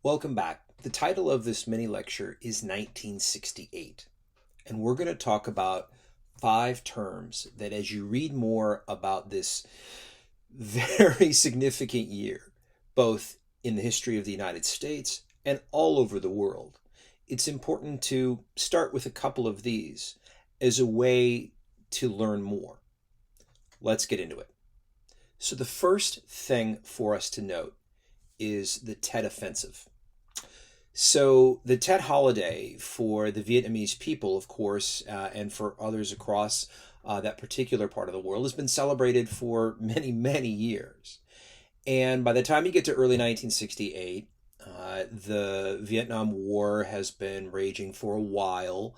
Welcome back. The title of this mini lecture is 1968, and we're going to talk about five terms that, as you read more about this very significant year, both in the history of the United States and all over the world, it's important to start with a couple of these as a way to learn more. Let's get into it. So, the first thing for us to note is the Tet Offensive. So the Tet holiday for the Vietnamese people, of course, and for others across that particular part of the world, has been celebrated for many, many years. And by the time you get to early 1968, the Vietnam War has been raging for a while.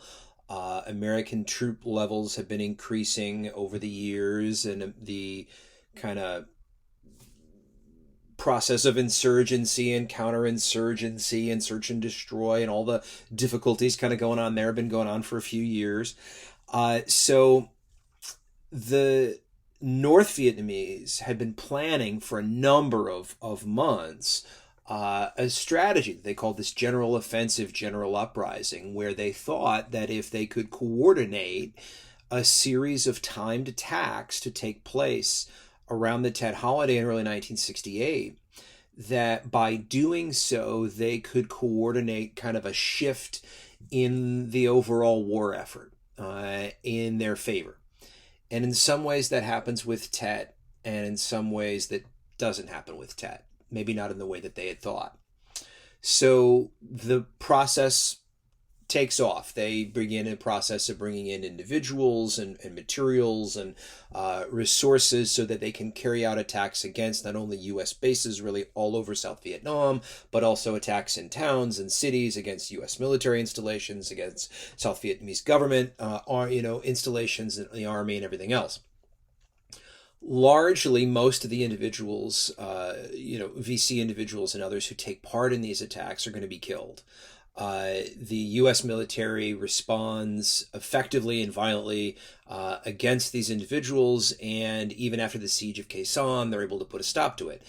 American troop levels have been increasing over the years, and the kind of process of insurgency and counterinsurgency and search and destroy and all the difficulties kind of going on there have been going on for a few years. So the North Vietnamese had been planning for a number of months a strategy that they called this general offensive, general uprising, where they thought that if they could coordinate a series of timed attacks to take place around the Tet holiday in early 1968, that by doing so, they could coordinate kind of a shift in the overall war effort in their favor. And in some ways that happens with Tet, and in some ways that doesn't happen with Tet. Maybe not in the way that they had thought. So the process takes off. They begin a process of bringing in individuals and materials and resources so that they can carry out attacks against not only U.S. bases really all over South Vietnam, but also attacks in towns and cities against U.S. military installations, against South Vietnamese government, installations in the army and everything else. Largely, most of the individuals, VC individuals and others who take part in these attacks are going to be killed. The U.S. military responds effectively and violently against these individuals, and even after the siege of Khe Sanh, they're able to put a stop to it.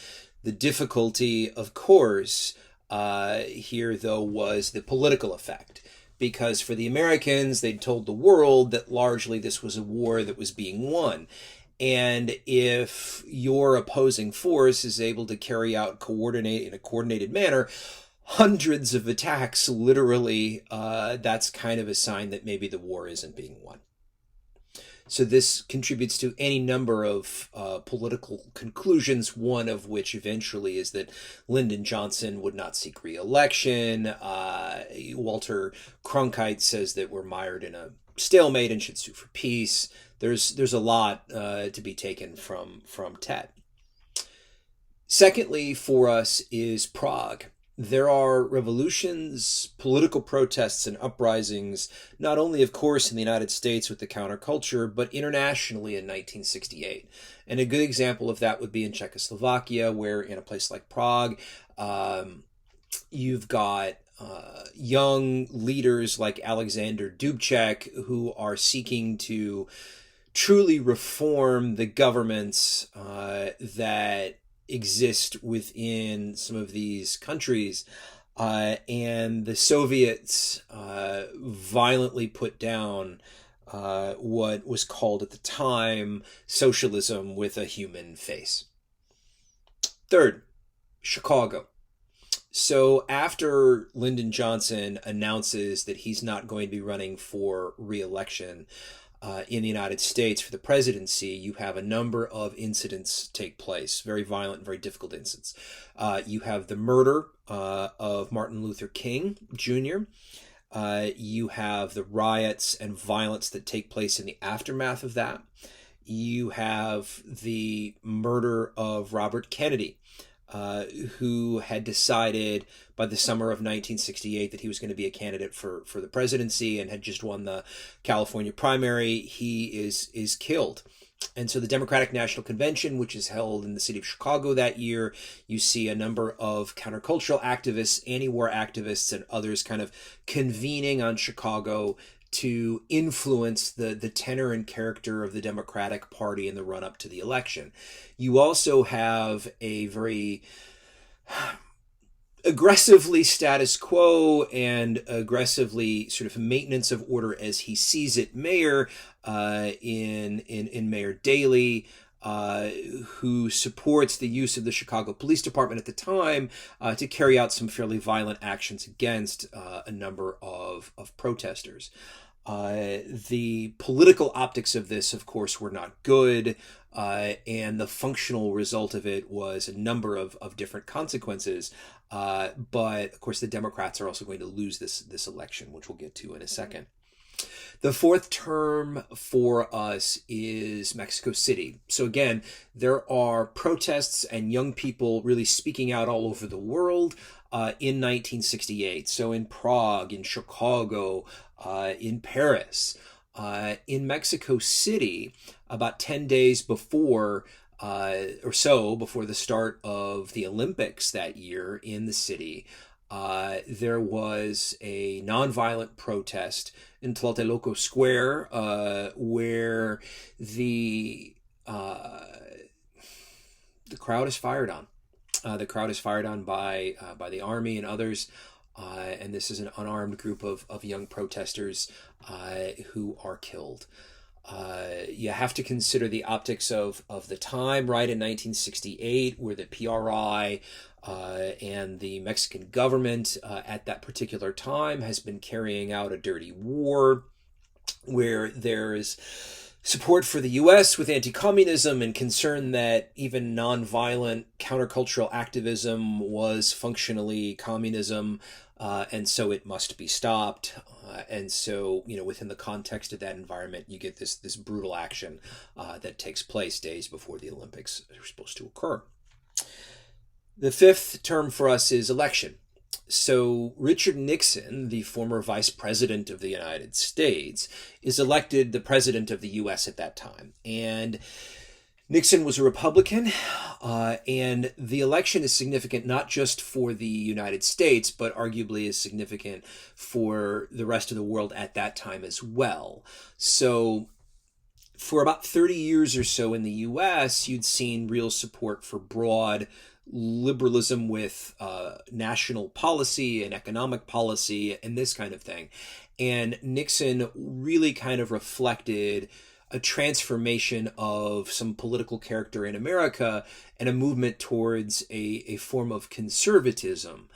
The difficulty, of course, here, though, was the political effect. Because for the Americans, they'd told the world that largely this was a war that was being won. And if your opposing force is able to carry out in a coordinated manner hundreds of attacks, literally, that's kind of a sign that maybe the war isn't being won. So this contributes to any number of political conclusions, one of which eventually is that Lyndon Johnson would not seek re-election. Walter Cronkite says that we're mired in a stalemate and should sue for peace. There's a lot to be taken from Tet. Secondly, for us is Prague. There are revolutions, political protests, and uprisings, not only, of course, in the United States with the counterculture, but internationally in 1968. And a good example of that would be in Czechoslovakia, where in a place like Prague, you've got young leaders like Alexander Dubček who are seeking to truly reform the governments that exist within some of these countries, and the Soviets violently put down what was called at the time socialism with a human face. Third, Chicago. So after Lyndon Johnson announces that he's not going to be running for re-election in the United States for the presidency, you have a number of incidents take place, very violent, very difficult incidents. You have the murder of Martin Luther King Jr. You have the riots and violence that take place in the aftermath of that. You have the murder of Robert Kennedy, who had decided by the summer of 1968 that he was going to be a candidate for the presidency and had just won the California primary. He is killed. And so the Democratic National Convention, which is held in the city of Chicago that year, you see a number of countercultural activists, anti-war activists, and others kind of convening on Chicago to influence the tenor and character of the Democratic Party in the run-up to the election. You also have a very aggressively status quo and aggressively sort of maintenance of order as he sees it mayor in Mayor Daley, who supports the use of the Chicago Police Department at the time to carry out some fairly violent actions against a number of protesters. The political optics of this, of course, were not good, and the functional result of it was a number of different consequences. But, of course, the Democrats are also going to lose this election, which we'll get to in a second. The fourth term for us is Mexico City. So again, there are protests and young people really speaking out all over the world in 1968. So in Prague, in Chicago, in Paris, in Mexico City, about 10 days before or so before the start of the Olympics that year in the city, there was a nonviolent protest in Tlatelolco Square, where the crowd is fired on. The crowd is fired on by the army and others, and this is an unarmed group of young protesters who are killed. You have to consider the optics of the time, right, in 1968, where the PRI and the Mexican government at that particular time has been carrying out a dirty war, where there's support for the U.S. with anti-communism and concern that even nonviolent countercultural activism was functionally communism, and so it must be stopped. And so, within the context of that environment, you get this brutal action that takes place days before the Olympics are supposed to occur. The fifth term for us is election. So Richard Nixon, the former vice president of the United States, is elected the president of the U.S. at that time. And Nixon was a Republican, and the election is significant not just for the United States, but arguably is significant for the rest of the world at that time as well. So for about 30 years or so in the U.S., you'd seen real support for broad liberalism with national policy and economic policy and this kind of thing. And Nixon really kind of reflected a transformation of some political character in America and a movement towards a form of conservatism.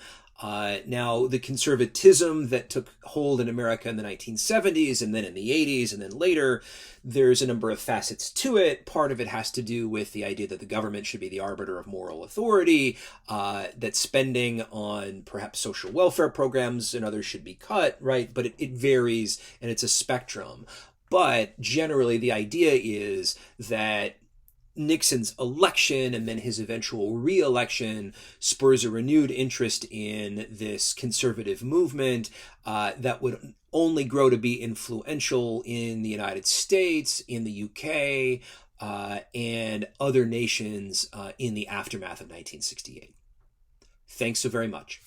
Now, the conservatism that took hold in America in the 1970s and then in the 80s and then later, there's a number of facets to it. Part of it has to do with the idea that the government should be the arbiter of moral authority, that spending on perhaps social welfare programs and others should be cut, right? But it varies and it's a spectrum. But generally, the idea is that Nixon's election and then his eventual re-election spurs a renewed interest in this conservative movement that would only grow to be influential in the United States, in the UK, and other nations in the aftermath of 1968. Thanks so very much.